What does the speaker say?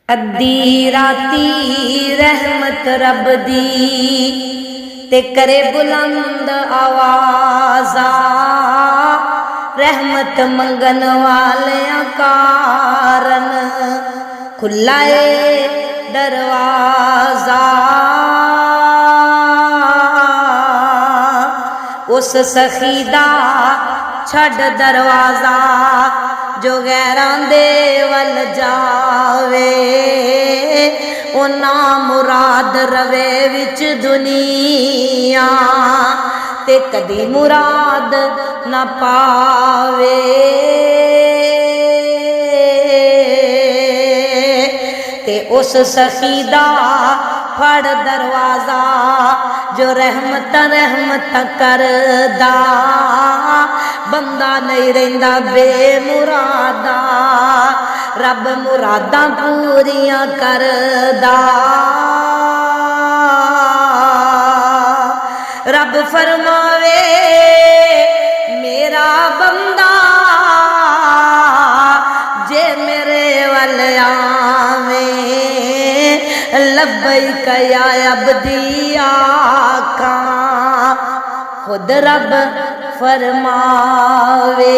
अद्धी राती रहमत रब दी ते करे बुलंद आवाज़ा, रहमत मंगन वालियां कारण खुला है दरवाज़ा। उस सखी दा छड़ दरवाज़ा जो गैरां दे वल जावे, उन्ना मुराद रवे विच दुनिया ते कदी मुराद न पावे। ते उस सखी दा फड़ दरवाज़ा जो रहमत रहमत करदा, बंदा नहीं रहिंदा बेमुरादा, रब मुरादां पूरियां करदा। रब फरमावे मेरा बंदा जे मेरे वल आवे, लब्बैक या अब्दी आका, खुद रब फरमावे।